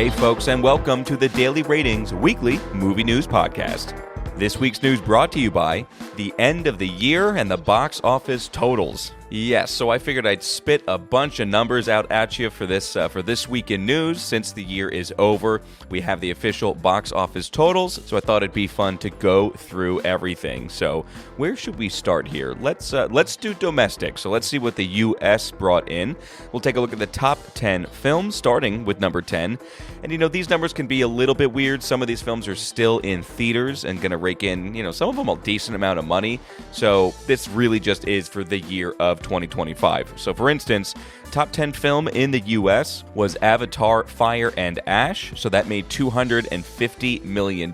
Hey folks, and welcome to the Daily Ratings Weekly Movie News Podcast. This week's news brought to you by the end of the year and the box office totals. Yes, so I figured I'd spit a bunch of numbers out at you for this week in news. Since the year is over, we have the official box office totals, so I thought it'd be fun to go through everything. So where should we start here? Let's do domestic. So let's see what the U.S. brought in. We'll take a look at the top 10 films, starting with number 10. And these numbers can be a little bit weird. Some of these films are still in theaters and going to rake in, some of them a decent amount of money. So this really just is for the year of 2025. So for instance, top 10 film in the US was Avatar: Fire and Ash. So that made $250 million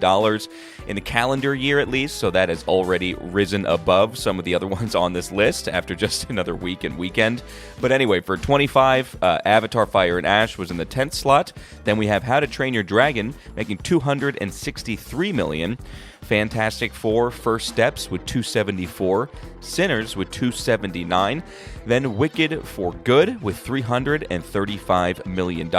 in the calendar year at least. So that has already risen above some of the other ones on this list after just another week and weekend. But anyway, for 25, Avatar: Fire and Ash was in the 10th slot. Then we have How to Train Your Dragon making $263 million. Fantastic Four: First Steps with $274, Sinners with $279, then Wicked for Good with $335 million,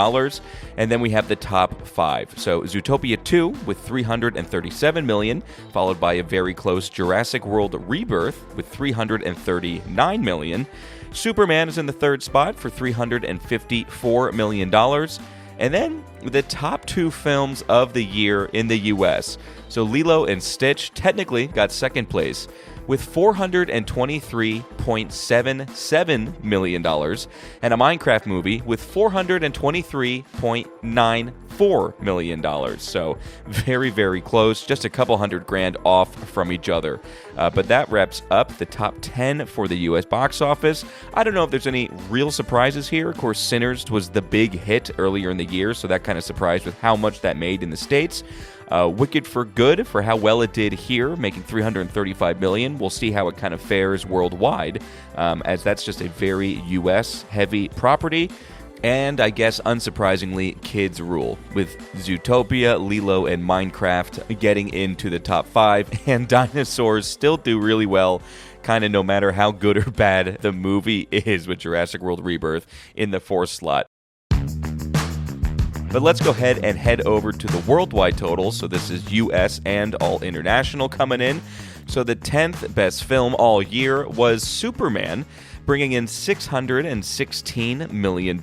and then we have the top 5. So Zootopia 2 with $337 million, followed by a very close Jurassic World Rebirth with $339 million. Superman is in the 3rd spot for $354 million. And then the top 2 films of the year in the U.S. So Lilo and Stitch technically got 2nd place with $423.77 million, and a Minecraft movie with $423.94 million. So very, very close, just a couple $100,000 off from each other. But that wraps up the top 10 for the U.S. box office. I don't know if there's any real surprises here. Of course, Sinners was the big hit earlier in the year, so that kind of surprised with how much that made in the States. Wicked for Good for how well it did here, making $335 million. We'll see how it kind of fares worldwide, as that's just a very U.S.-heavy property. And I guess, unsurprisingly, kids rule, with Zootopia, Lilo, and Minecraft getting into the top 5, and dinosaurs still do really well, kind of no matter how good or bad the movie is, with Jurassic World Rebirth in the 4th slot. But let's go ahead and head over to the worldwide totals. So this is U.S. and all international coming in. So the 10th best film all year was Superman, bringing in $616 million.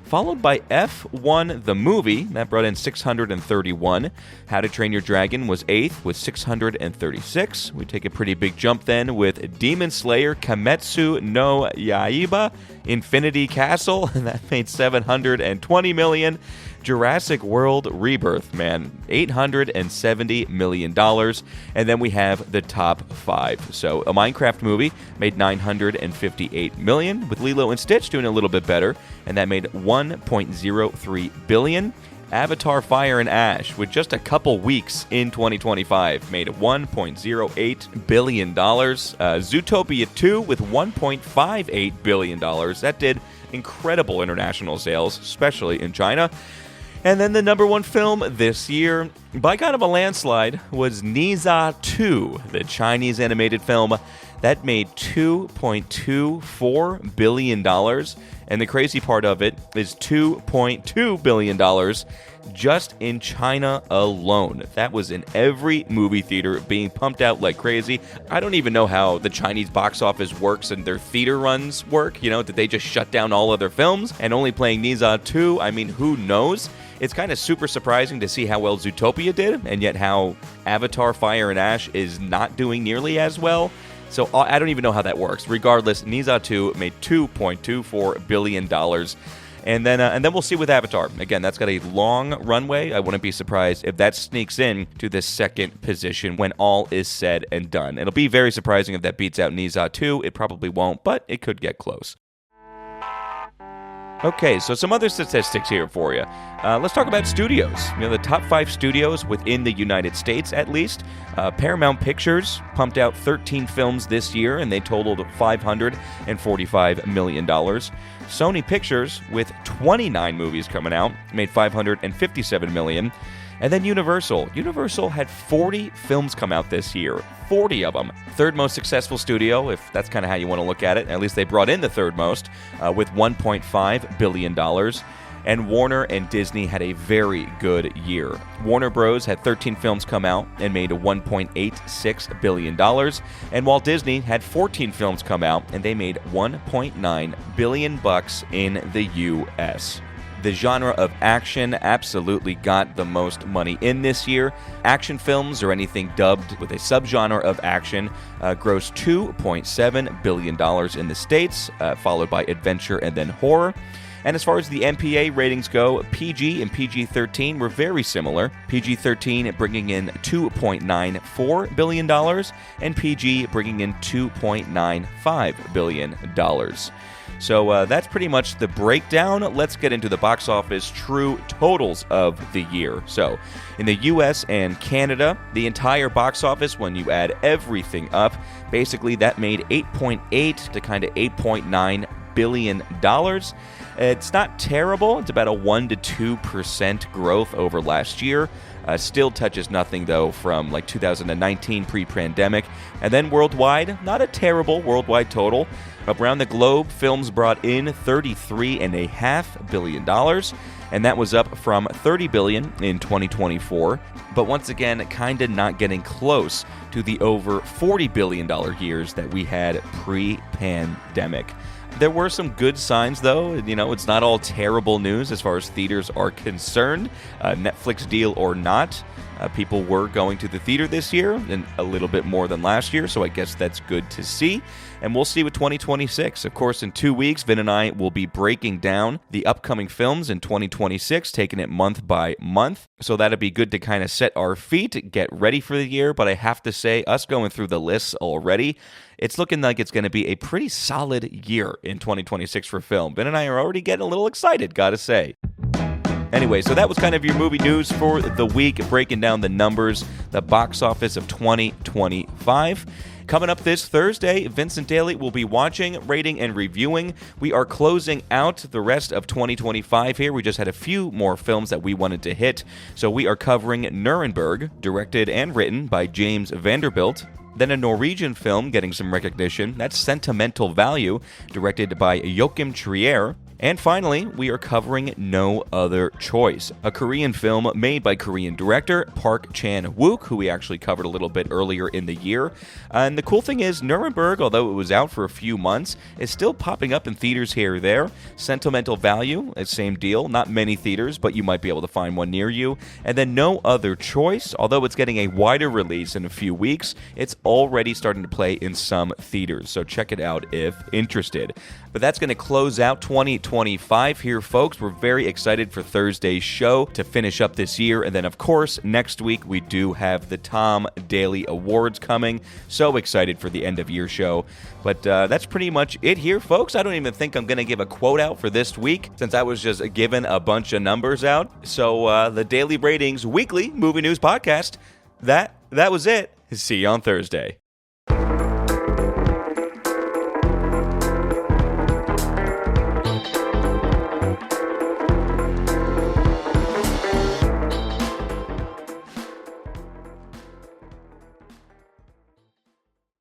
Followed by F1 the movie, that brought in $631. How to Train Your Dragon was 8th with $636. We take a pretty big jump then with Demon Slayer Kimetsu no Yaiba Infinity Castle, and that made $720 million. Jurassic World Rebirth, man, $870 million. And then we have the top 5. So a Minecraft movie made $958 million, with Lilo and Stitch doing a little bit better, and that made $1.03 billion. Avatar: Fire and Ash, with just a couple weeks in 2025, made $1.08 billion. Zootopia 2 with $1.58 billion. That did incredible international sales, especially in China. And then the number 1 film this year, by kind of a landslide, was Ne Zha 2, the Chinese animated film. That made $2.24 billion. And the crazy part of it is $2.2 billion just in China alone. That was in every movie theater, being pumped out like crazy. I don't even know how the Chinese box office works and their theater runs work. Did they just shut down all other films and only playing Ne Zha 2? I mean, who knows? It's kind of super surprising to see how well Zootopia did, and yet how Avatar: Fire and Ash is not doing nearly as well. So I don't even know how that works. Regardless, Ne Zha 2 made $2.24 billion. And then we'll see with Avatar. Again, that's got a long runway. I wouldn't be surprised if that sneaks in to the 2nd position when all is said and done. It'll be very surprising if that beats out Ne Zha 2. It probably won't, but it could get close. Okay, so some other statistics here for you. Let's talk about studios. The top 5 studios within the United States, at least. Paramount Pictures pumped out 13 films this year, and they totaled $545 million. Sony Pictures, with 29 movies coming out, made $557 million. And then Universal. Universal had 40 films come out this year. 40 of them. 3rd most successful studio, if that's kind of how you want to look at it. At least they brought in the 3rd most, with $1.5 billion. And Warner and Disney had a very good year. Warner Bros. Had 13 films come out and made $1.86 billion, and Walt Disney had 14 films come out and they made $1.9 billion in the U.S. The genre of action absolutely got the most money in this year. Action films, or anything dubbed with a subgenre of action, grossed $2.7 billion in the States, followed by adventure and then horror. And as far as the MPA ratings go, PG and PG-13 were very similar. PG-13 bringing in $2.94 billion, and PG bringing in $2.95 billion. So that's pretty much the breakdown. Let's get into the box office true totals of the year. So in the US and Canada, the entire box office, when you add everything up, basically that made $8.8 to kind of $8.9 billion. It's not terrible. It's about a 1 to 2% growth over last year. Still touches nothing, though, from like 2019 pre-pandemic. And then worldwide, not a terrible worldwide total. Around the globe, films brought in $33.5 billion, and that was up from $30 billion in 2024. But once again, kind of not getting close to the over $40 billion years that we had pre-pandemic. There were some good signs, though. You know, it's not all terrible news as far as theaters are concerned. Netflix deal or not, people were going to the theater this year, and a little bit more than last year, so I guess that's good to see. And we'll see with 2026. Of course, in 2 weeks, Vin and I will be breaking down the upcoming films in 2026, taking it month by month. So that'll be good to kind of set our feet, get ready for the year. But I have to say, us going through the lists already, it's looking like it's going to be a pretty solid year in 2026 for film. Vin and I are already getting a little excited, gotta say. Anyway, so that was kind of your movie news for the week, breaking down the numbers, the box office of 2025. Coming up this Thursday, Vincent Daly will be watching, rating, and reviewing. We are closing out the rest of 2025 here. We just had a few more films that we wanted to hit. So we are covering Nuremberg, directed and written by James Vanderbilt. Then a Norwegian film getting some recognition. That's Sentimental Value, directed by Joachim Trier. And finally, we are covering No Other Choice, a Korean film made by Korean director Park Chan-wook, who we actually covered a little bit earlier in the year. And the cool thing is, Nuremberg, although it was out for a few months, is still popping up in theaters here or there. Sentimental Value, same deal, not many theaters, but you might be able to find one near you. And then No Other Choice, although it's getting a wider release in a few weeks, it's already starting to play in some theaters, so check it out if interested. But that's going to close out 2025 here, folks. We're very excited for Thursday's show to finish up this year. And then, of course, next week we do have the Tom Daly Awards coming. So excited for the end-of-year show. But that's pretty much it here, folks. I don't even think I'm going to give a quote out for this week, since I was just given a bunch of numbers out. So the Daily Ratings Weekly Movie News Podcast, that was it. See you on Thursday.